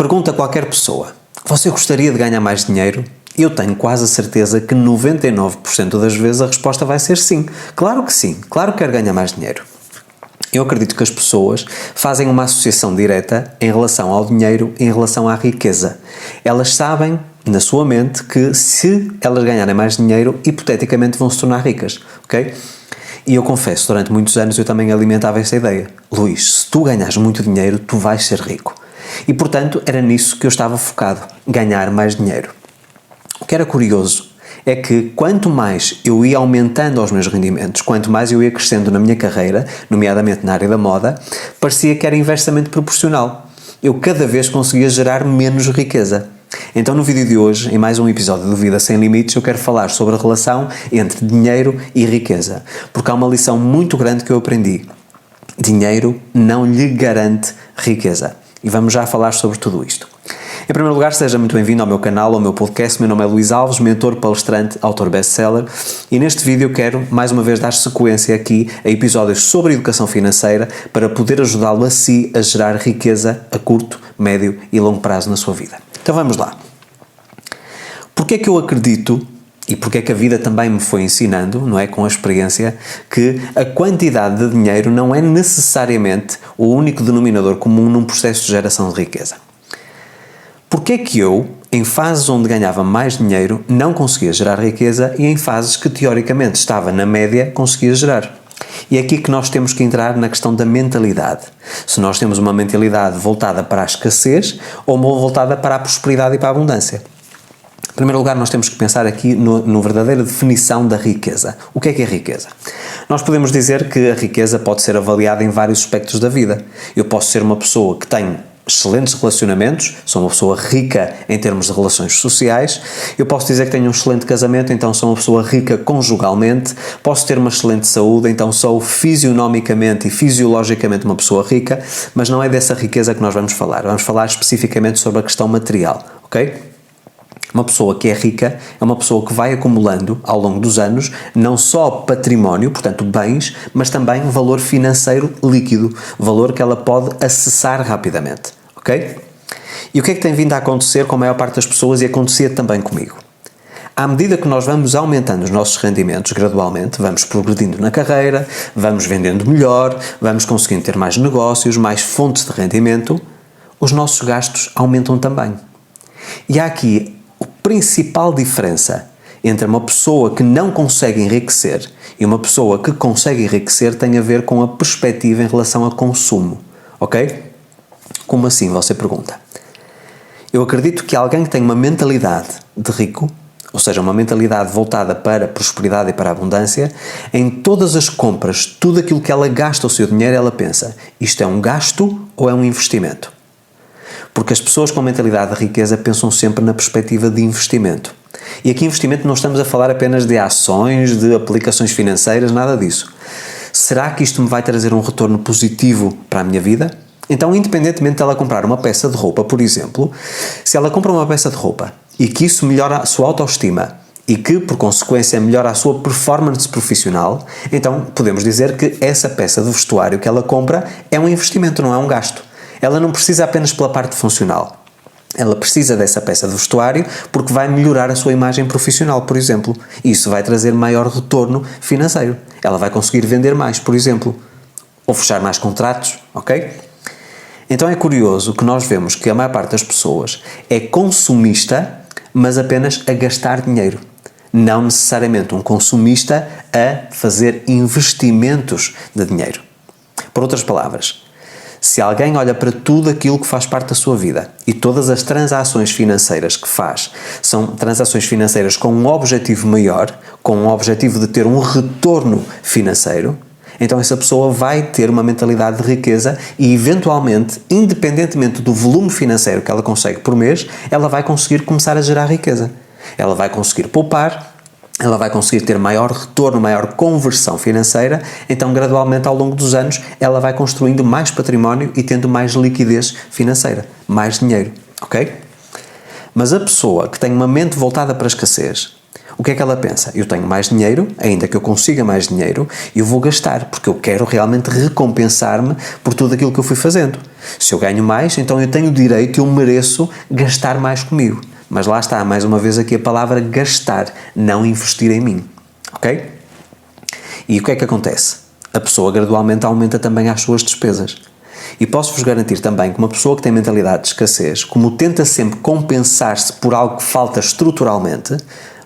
Pergunta a qualquer pessoa: você gostaria de ganhar mais dinheiro? Eu tenho quase a certeza que 99% das vezes a resposta vai ser sim. Claro que sim, claro que quero ganhar mais dinheiro. Eu acredito que as pessoas fazem uma associação direta em relação ao dinheiro e em relação à riqueza. Elas sabem, na sua mente, que se elas ganharem mais dinheiro, hipoteticamente vão se tornar ricas, ok? E eu confesso, durante muitos anos eu também alimentava essa ideia. Luís, se tu ganhas muito dinheiro, tu vais ser rico. E portanto, era nisso que eu estava focado, ganhar mais dinheiro. O que era curioso é que quanto mais eu ia aumentando os meus rendimentos, quanto mais eu ia crescendo na minha carreira, nomeadamente na área da moda, parecia que era inversamente proporcional. Eu cada vez conseguia gerar menos riqueza. Então no vídeo de hoje, em mais um episódio do Vida Sem Limites, eu quero falar sobre a relação entre dinheiro e riqueza, porque há uma lição muito grande que eu aprendi. Dinheiro não lhe garante riqueza. E vamos já falar sobre tudo isto. Em primeiro lugar, seja muito bem-vindo ao meu canal, ao meu podcast. Meu nome é Luís Alves, mentor, palestrante, autor best-seller, e neste vídeo eu quero, mais uma vez, dar sequência aqui a episódios sobre educação financeira para poder ajudá-lo a si a gerar riqueza a curto, médio e longo prazo na sua vida. Então vamos lá. Porquê é que eu acredito, e porque é que a vida também me foi ensinando, não é, com a experiência, que a quantidade de dinheiro não é necessariamente o único denominador comum num processo de geração de riqueza? Porquê é que eu, em fases onde ganhava mais dinheiro, não conseguia gerar riqueza e em fases que teoricamente estava na média, conseguia gerar? E é aqui que nós temos que entrar na questão da mentalidade. Se nós temos uma mentalidade voltada para a escassez ou uma voltada para a prosperidade e para a abundância. Em primeiro lugar, nós temos que pensar aqui na verdadeira definição da riqueza. O que é riqueza? Nós podemos dizer que a riqueza pode ser avaliada em vários aspectos da vida. Eu posso ser uma pessoa que tem excelentes relacionamentos, sou uma pessoa rica em termos de relações sociais. Eu posso dizer que tenho um excelente casamento, então sou uma pessoa rica conjugalmente. Posso ter uma excelente saúde, então sou fisionomicamente e fisiologicamente uma pessoa rica, mas não é dessa riqueza que nós vamos falar. Vamos falar especificamente sobre a questão material, ok? Uma pessoa que é rica é uma pessoa que vai acumulando ao longo dos anos não só património, portanto bens, mas também valor financeiro líquido, valor que ela pode acessar rapidamente, ok? E o que é que tem vindo a acontecer com a maior parte das pessoas e acontecia também comigo? À medida que nós vamos aumentando os nossos rendimentos gradualmente, vamos progredindo na carreira, vamos vendendo melhor, vamos conseguindo ter mais negócios, mais fontes de rendimento, os nossos gastos aumentam também. E há aqui a principal diferença entre uma pessoa que não consegue enriquecer e uma pessoa que consegue enriquecer tem a ver com a perspectiva em relação a consumo, ok? Como assim, você pergunta? Eu acredito que alguém que tem uma mentalidade de rico, ou seja, uma mentalidade voltada para a prosperidade e para a abundância, em todas as compras, tudo aquilo que ela gasta o seu dinheiro, ela pensa, isto é um gasto ou é um investimento? Porque as pessoas com mentalidade de riqueza pensam sempre na perspectiva de investimento. E aqui investimento não estamos a falar apenas de ações, de aplicações financeiras, nada disso. Será que isto me vai trazer um retorno positivo para a minha vida? Então, independentemente de ela comprar uma peça de roupa, por exemplo, se ela compra uma peça de roupa e que isso melhora a sua autoestima e que, por consequência, melhora a sua performance profissional, então podemos dizer que essa peça de vestuário que ela compra é um investimento, não é um gasto. Ela não precisa apenas pela parte funcional. Ela precisa dessa peça de vestuário porque vai melhorar a sua imagem profissional, por exemplo. E isso vai trazer maior retorno financeiro. Ela vai conseguir vender mais, por exemplo. Ou fechar mais contratos, ok? Então é curioso que nós vemos que a maior parte das pessoas é consumista, mas apenas a gastar dinheiro. Não necessariamente um consumista a fazer investimentos de dinheiro. Por outras palavras, se alguém olha para tudo aquilo que faz parte da sua vida e todas as transações financeiras que faz são transações financeiras com um objetivo maior, com um objetivo de ter um retorno financeiro, então essa pessoa vai ter uma mentalidade de riqueza e eventualmente, independentemente do volume financeiro que ela consegue por mês, ela vai conseguir começar a gerar riqueza. Ela vai conseguir poupar, ela vai conseguir ter maior retorno, maior conversão financeira, então gradualmente ao longo dos anos ela vai construindo mais património e tendo mais liquidez financeira, mais dinheiro, ok? Mas a pessoa que tem uma mente voltada para a escassez, O que é que ela pensa? Eu tenho mais dinheiro, ainda que eu consiga mais dinheiro, eu vou gastar, porque eu quero realmente recompensar-me por tudo aquilo que eu fui fazendo. Se eu ganho mais, então eu tenho o direito, eu mereço gastar mais comigo. Mas lá está, mais uma vez aqui a palavra gastar, não investir em mim. Ok? E o que é que acontece? A pessoa gradualmente aumenta também as suas despesas. E posso-vos garantir também que uma pessoa que tem mentalidade de escassez, como tenta sempre compensar-se por algo que falta estruturalmente,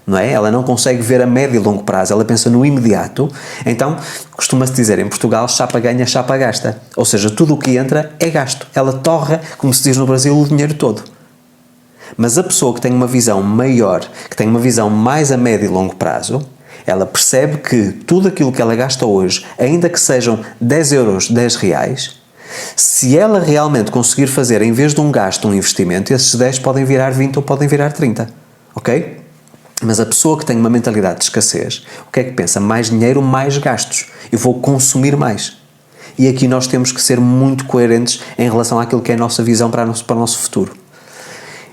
não é? Ela não consegue ver a médio e longo prazo, ela pensa no imediato. Então, costuma-se dizer em Portugal, chapa ganha, chapa gasta. Ou seja, tudo o que entra é gasto. Ela torra, como se diz no Brasil, o dinheiro todo. Mas a pessoa que tem uma visão maior, que tem uma visão mais a médio e longo prazo, ela percebe que tudo aquilo que ela gasta hoje, ainda que sejam 10 euros, 10 reais, se ela realmente conseguir fazer, em vez de um gasto, um investimento, esses 10 podem virar 20 ou podem virar 30. Ok? Mas a pessoa que tem uma mentalidade de escassez, o que é que pensa? Mais dinheiro, mais gastos. Eu vou consumir mais. E aqui nós temos que ser muito coerentes em relação àquilo que é a nossa visão para o nosso futuro.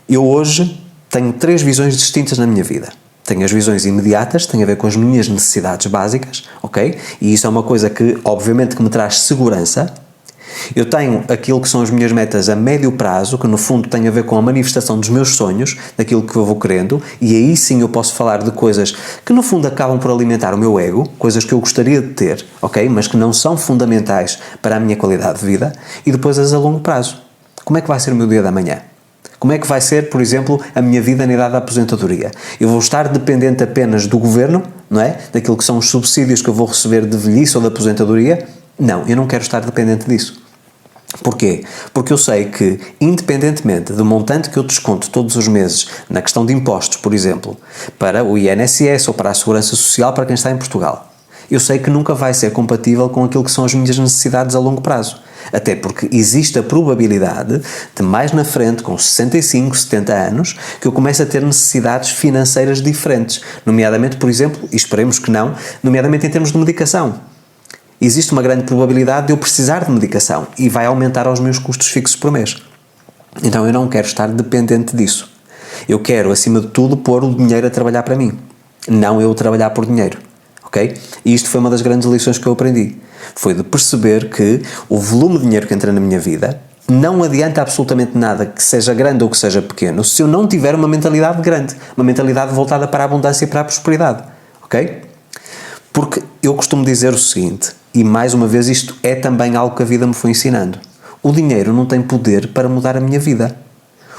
Eu hoje tenho 3 visões distintas na minha vida. Tenho as visões imediatas, tem a ver com as minhas necessidades básicas, ok? E isso é uma coisa que, obviamente, que me traz segurança. Eu tenho aquilo que são as minhas metas a médio prazo, que no fundo tem a ver com a manifestação dos meus sonhos, daquilo que eu vou querendo, e aí sim eu posso falar de coisas que no fundo acabam por alimentar o meu ego, coisas que eu gostaria de ter, ok? Mas que não são fundamentais para a minha qualidade de vida, e depois as a longo prazo. Como é que vai ser o meu dia da manhã? Como é que vai ser, por exemplo, a minha vida na idade da aposentadoria? Eu vou estar dependente apenas do governo, não é? Daquilo que são os subsídios que eu vou receber de velhice ou de aposentadoria? Não, eu não quero estar dependente disso. Porquê? Porque eu sei que, independentemente do montante que eu desconto todos os meses na questão de impostos, por exemplo, para o INSS ou para a Segurança Social para quem está em Portugal, eu sei que nunca vai ser compatível com aquilo que são as minhas necessidades a longo prazo. Até porque existe a probabilidade de mais na frente, com 65, 70 anos, que eu comece a ter necessidades financeiras diferentes. Nomeadamente, por exemplo, e esperemos que não, nomeadamente em termos de medicação. Existe uma grande probabilidade de eu precisar de medicação e vai aumentar os meus custos fixos por mês. Então eu não quero estar dependente disso. Eu quero, acima de tudo, pôr o dinheiro a trabalhar para mim. Não eu trabalhar por dinheiro. Ok? E isto foi uma das grandes lições que eu aprendi. Foi de perceber que o volume de dinheiro que entra na minha vida não adianta absolutamente nada, que seja grande ou que seja pequeno, se eu não tiver uma mentalidade grande, uma mentalidade voltada para a abundância e para a prosperidade. Ok? Porque eu costumo dizer o seguinte, e mais uma vez isto é também algo que a vida me foi ensinando. O dinheiro não tem poder para mudar a minha vida.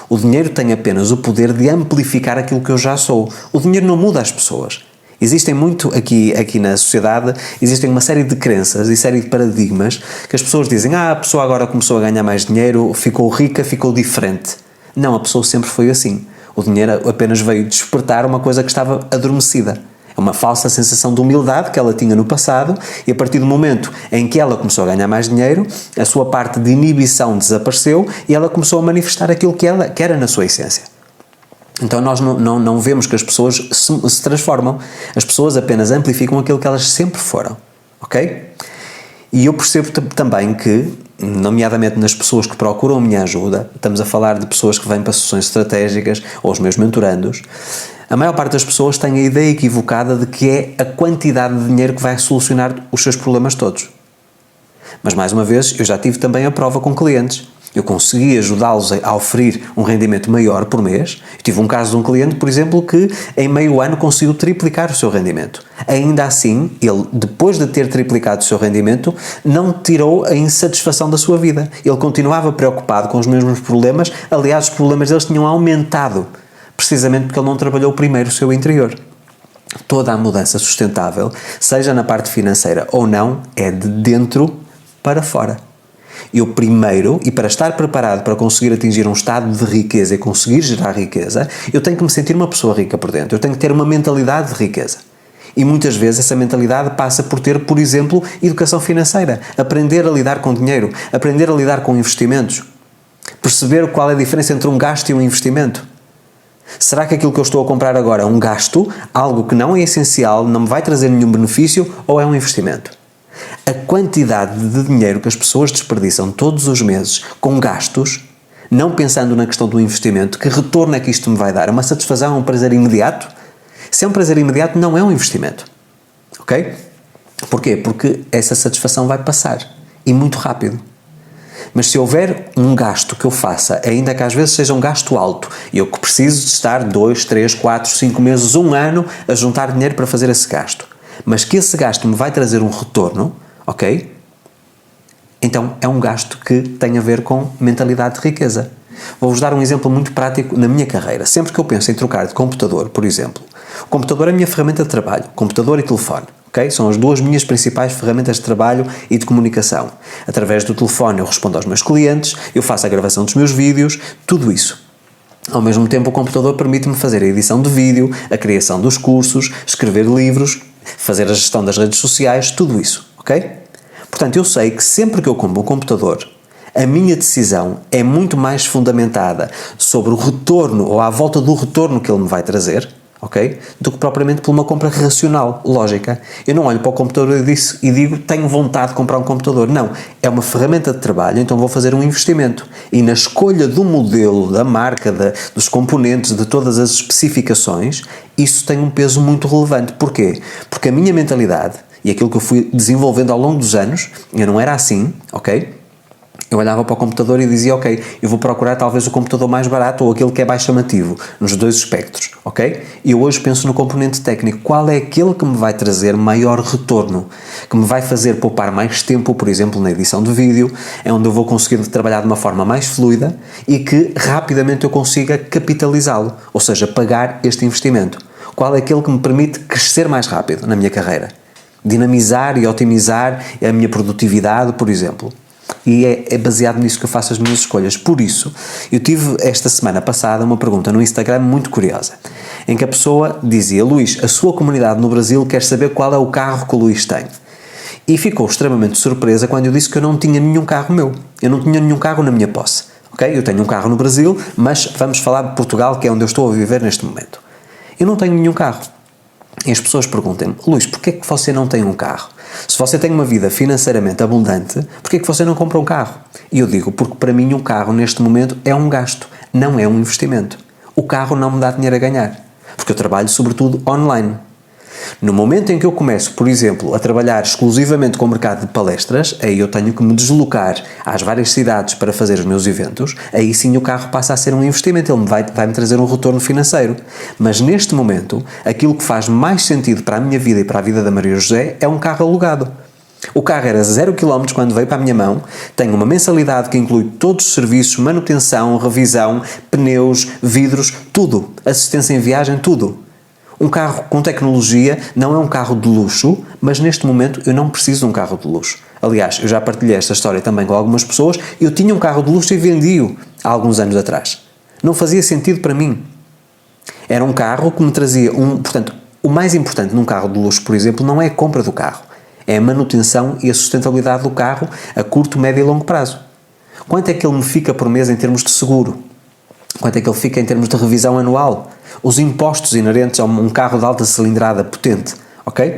O dinheiro tem apenas o poder de amplificar aquilo que eu já sou. O dinheiro não muda as pessoas. Existem muito aqui na sociedade, existem uma série de crenças e série de paradigmas que as pessoas dizem, a pessoa agora começou a ganhar mais dinheiro, ficou rica, ficou diferente. Não, a pessoa sempre foi assim. O dinheiro apenas veio despertar uma coisa que estava adormecida. É uma falsa sensação de humildade que ela tinha no passado e a partir do momento em que ela começou a ganhar mais dinheiro, a sua parte de inibição desapareceu e ela começou a manifestar aquilo que era na sua essência. Então nós não vemos que as pessoas se transformam, as pessoas apenas amplificam aquilo que elas sempre foram, ok? E eu percebo também que, nomeadamente nas pessoas que procuram a minha ajuda, estamos a falar de pessoas que vêm para sessões estratégicas ou os meus mentorandos, a maior parte das pessoas tem a ideia equivocada de que é a quantidade de dinheiro que vai solucionar os seus problemas todos. Mas mais uma vez, eu já tive também a prova com clientes. Eu consegui ajudá-los a oferir um rendimento maior por mês. Eu tive um caso de um cliente, por exemplo, que em meio ano conseguiu triplicar o seu rendimento. Ainda assim, ele, depois de ter triplicado o seu rendimento, não tirou a insatisfação da sua vida. Ele continuava preocupado com os mesmos problemas. Aliás, os problemas deles tinham aumentado, precisamente porque ele não trabalhou primeiro o seu interior. Toda a mudança sustentável, seja na parte financeira ou não, é de dentro para fora. Eu primeiro, e para estar preparado para conseguir atingir um estado de riqueza e conseguir gerar riqueza, eu tenho que me sentir uma pessoa rica por dentro, eu tenho que ter uma mentalidade de riqueza. E muitas vezes essa mentalidade passa por ter, por exemplo, educação financeira, aprender a lidar com dinheiro, aprender a lidar com investimentos, perceber qual é a diferença entre um gasto e um investimento. Será que aquilo que eu estou a comprar agora é um gasto, algo que não é essencial, não me vai trazer nenhum benefício, ou é um investimento? A quantidade de dinheiro que as pessoas desperdiçam todos os meses com gastos, não pensando na questão do investimento, que retorno é que isto me vai dar? Uma satisfação, um prazer imediato? Se é um prazer imediato, não é um investimento. Ok? Porquê? Porque essa satisfação vai passar. E muito rápido. Mas se houver um gasto que eu faça, ainda que às vezes seja um gasto alto, e eu que preciso de estar 2, 3, 4, 5 meses, 1 ano a juntar dinheiro para fazer esse gasto, mas que esse gasto me vai trazer um retorno, ok? Então é um gasto que tem a ver com mentalidade de riqueza. Vou-vos dar um exemplo muito prático na minha carreira. Sempre que eu penso em trocar de computador, por exemplo, o computador é a minha ferramenta de trabalho, computador e telefone. Okay? São as duas minhas principais ferramentas de trabalho e de comunicação. Através do telefone eu respondo aos meus clientes, eu faço a gravação dos meus vídeos, tudo isso. Ao mesmo tempo o computador permite-me fazer a edição de vídeo, a criação dos cursos, escrever livros, fazer a gestão das redes sociais, tudo isso. Ok? Portanto, eu sei que sempre que eu compro um computador, a minha decisão é muito mais fundamentada sobre o retorno ou à volta do retorno que ele me vai trazer, ok? Do que propriamente por uma compra racional, lógica. Eu não olho para o computador e digo tenho vontade de comprar um computador. Não, é uma ferramenta de trabalho, então vou fazer um investimento. E na escolha do modelo, da marca, dos componentes, de todas as especificações, isso tem um peso muito relevante. Porquê? Porque a minha mentalidade e aquilo que eu fui desenvolvendo ao longo dos anos, eu não era assim, ok? Eu olhava para o computador e dizia, ok, eu vou procurar talvez o computador mais barato ou aquele que é mais chamativo, nos dois espectros, ok? E eu hoje penso no componente técnico, qual é aquele que me vai trazer maior retorno, que me vai fazer poupar mais tempo, por exemplo, na edição de vídeo, é onde eu vou conseguir trabalhar de uma forma mais fluida e que rapidamente eu consiga capitalizá-lo, ou seja, pagar este investimento. Qual é aquele que me permite crescer mais rápido na minha carreira? Dinamizar e otimizar a minha produtividade, por exemplo. E é baseado nisso que eu faço as minhas escolhas. Por isso, eu tive esta semana passada uma pergunta no Instagram muito curiosa, em que a pessoa dizia, Luís, a sua comunidade no Brasil quer saber qual é o carro que o Luís tem. E ficou extremamente surpresa quando eu disse que eu não tinha nenhum carro meu. Eu não tinha nenhum carro na minha posse. Ok? Eu tenho um carro no Brasil, mas vamos falar de Portugal, que é onde eu estou a viver neste momento. Eu não tenho nenhum carro. E as pessoas perguntam-me, Luís, porquê é que você não tem um carro? Se você tem uma vida financeiramente abundante, porquê é que você não compra um carro? E eu digo, porque para mim um carro neste momento é um gasto, não é um investimento. O carro não me dá dinheiro a ganhar, porque eu trabalho sobretudo online. No momento em que eu começo, por exemplo, a trabalhar exclusivamente com o mercado de palestras, aí eu tenho que me deslocar às várias cidades para fazer os meus eventos, aí sim o carro passa a ser um investimento, ele vai-me trazer um retorno financeiro. Mas neste momento, aquilo que faz mais sentido para a minha vida e para a vida da Maria José é um carro alugado. O carro era 0 km quando veio para a minha mão, tem uma mensalidade que inclui todos os serviços, manutenção, revisão, pneus, vidros, tudo, assistência em viagem, tudo. Um carro com tecnologia não é um carro de luxo, mas neste momento eu não preciso de um carro de luxo. Aliás, eu já partilhei esta história também com algumas pessoas, eu tinha um carro de luxo e vendi-o há alguns anos atrás. Não fazia sentido para mim. Era um carro que me trazia Portanto, o mais importante num carro de luxo, por exemplo, não é a compra do carro, é a manutenção e a sustentabilidade do carro a curto, médio e longo prazo. Quanto é que ele me fica por mês em termos de seguro? Quanto é que ele fica em termos de revisão anual? Os impostos inerentes a um carro de alta cilindrada potente, ok?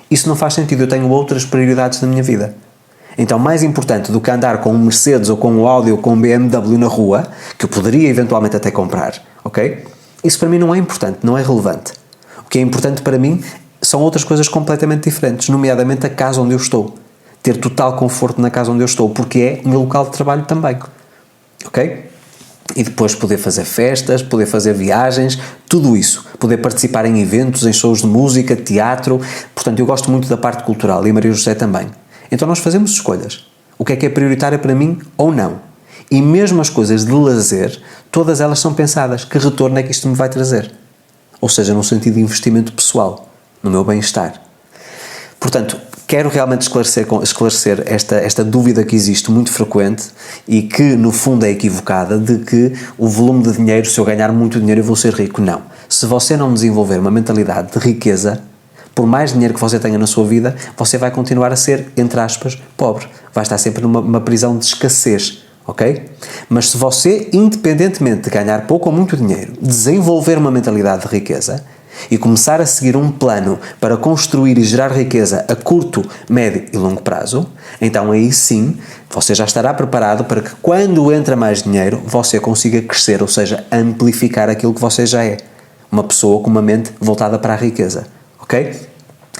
Isso não faz sentido, eu tenho outras prioridades na minha vida. Então, mais importante do que andar com um Mercedes ou com um Audi ou com um BMW na rua, que eu poderia eventualmente até comprar, ok? Isso para mim não é importante, não é relevante. O que é importante para mim são outras coisas completamente diferentes, nomeadamente a casa onde eu estou. Ter total conforto na casa onde eu estou, porque é o meu local de trabalho também, ok? E depois poder fazer festas, poder fazer viagens, tudo isso. Poder participar em eventos, em shows de música, teatro. Portanto, eu gosto muito da parte cultural e a Maria José também. Então nós fazemos escolhas. O que é prioritário para mim ou não. E mesmo as coisas de lazer, todas elas são pensadas. Que retorno é que isto me vai trazer? Ou seja, num sentido de investimento pessoal, no meu bem-estar. Portanto, quero realmente esclarecer esta dúvida que existe muito frequente e que no fundo é equivocada de que o volume de dinheiro, se eu ganhar muito dinheiro eu vou ser rico. Não. Se você não desenvolver uma mentalidade de riqueza, por mais dinheiro que você tenha na sua vida, você vai continuar a ser, entre aspas, pobre. Vai estar sempre numa prisão de escassez, ok? Mas se você, independentemente de ganhar pouco ou muito dinheiro, desenvolver uma mentalidade de riqueza e começar a seguir um plano para construir e gerar riqueza a curto, médio e longo prazo, então aí sim você já estará preparado para que quando entra mais dinheiro você consiga crescer, ou seja, amplificar aquilo que você já é. uma pessoa com uma mente voltada para a riqueza, ok?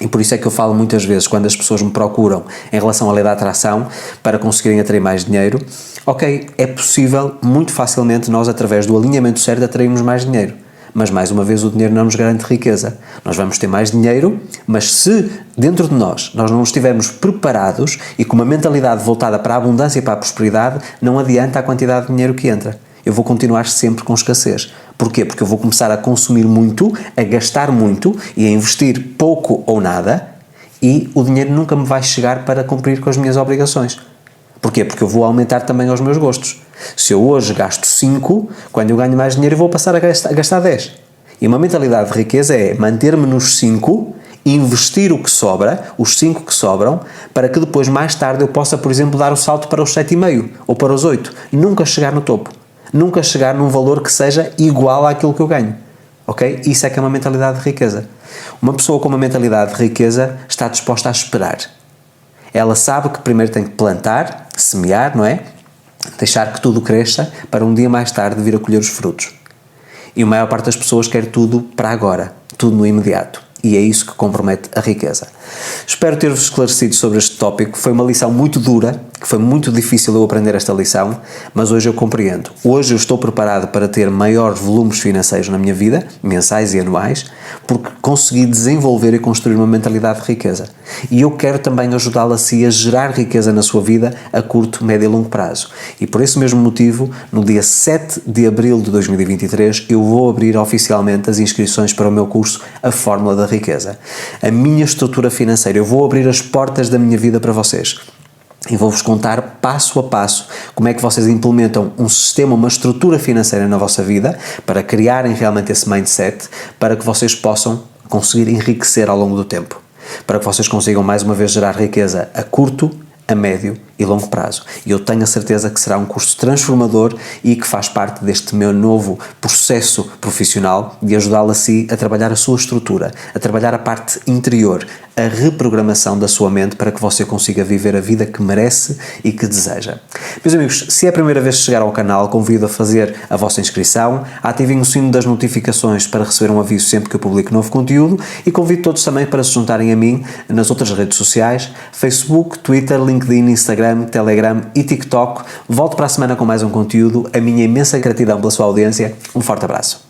E por isso é que eu falo muitas vezes, quando as pessoas me procuram em relação à lei da atração, para conseguirem atrair mais dinheiro, ok, é possível, muito facilmente, nós através do alinhamento certo atrairmos mais dinheiro. Mas, mais uma vez, o dinheiro não nos garante riqueza. Nós vamos ter mais dinheiro, mas se dentro de nós não estivermos preparados e com uma mentalidade voltada para a abundância e para a prosperidade, não adianta a quantidade de dinheiro que entra. Eu vou continuar sempre com escassez. Porquê? Porque eu vou começar a consumir muito, a gastar muito e a investir pouco ou nada, e o dinheiro nunca me vai chegar para cumprir com as minhas obrigações. Porquê? Porque eu vou aumentar também os meus gostos. Se eu hoje gasto 5, quando eu ganho mais dinheiro eu vou passar a gastar 10. E uma mentalidade de riqueza é manter-me nos 5, investir o que sobra, os 5 que sobram, para que depois, mais tarde, eu possa, por exemplo, dar o salto para os 7,5 ou para os 8. Nunca chegar no topo. Nunca chegar num valor que seja igual àquilo que eu ganho. Ok? Isso é que é uma mentalidade de riqueza. Uma pessoa com uma mentalidade de riqueza está disposta a esperar. Ela sabe que primeiro tem que plantar, semear, não é? Deixar que tudo cresça para um dia mais tarde vir a colher os frutos. E a maior parte das pessoas quer tudo para agora, tudo no imediato. E é isso que compromete a riqueza. Espero ter-vos esclarecido sobre este tópico. Foi uma lição muito dura, que foi muito difícil eu aprender esta lição, mas hoje eu compreendo. Hoje eu estou preparado para ter maiores volumes financeiros na minha vida, mensais e anuais, porque consegui desenvolver e construir uma mentalidade de riqueza. E eu quero também ajudá-lo a si a gerar riqueza na sua vida a curto, médio e longo prazo. E por esse mesmo motivo, no dia 7 de abril de 2023, eu vou abrir oficialmente as inscrições para o meu curso A Fórmula da Riqueza. A minha estrutura financeira, eu vou abrir as portas da minha vida para vocês. E vou-vos contar passo a passo como é que vocês implementam um sistema, uma estrutura financeira na vossa vida para criarem realmente esse mindset, para que vocês possam conseguir enriquecer ao longo do tempo. Para que vocês consigam mais uma vez gerar riqueza a curto, a médio e longo prazo. E eu tenho a certeza que será um curso transformador e que faz parte deste meu novo processo profissional de ajudá-lo a si a trabalhar a sua estrutura, a trabalhar a parte interior, a reprogramação da sua mente para que você consiga viver a vida que merece e que deseja. Meus amigos, se é a primeira vez que chegar ao canal, convido a fazer a vossa inscrição, ativem o sino das notificações para receber um aviso sempre que eu publico novo conteúdo e convido todos também para se juntarem a mim nas outras redes sociais, Facebook, Twitter, LinkedIn, Instagram, Telegram e TikTok. Volto para a semana com mais um conteúdo. A minha imensa gratidão pela sua audiência. Um forte abraço.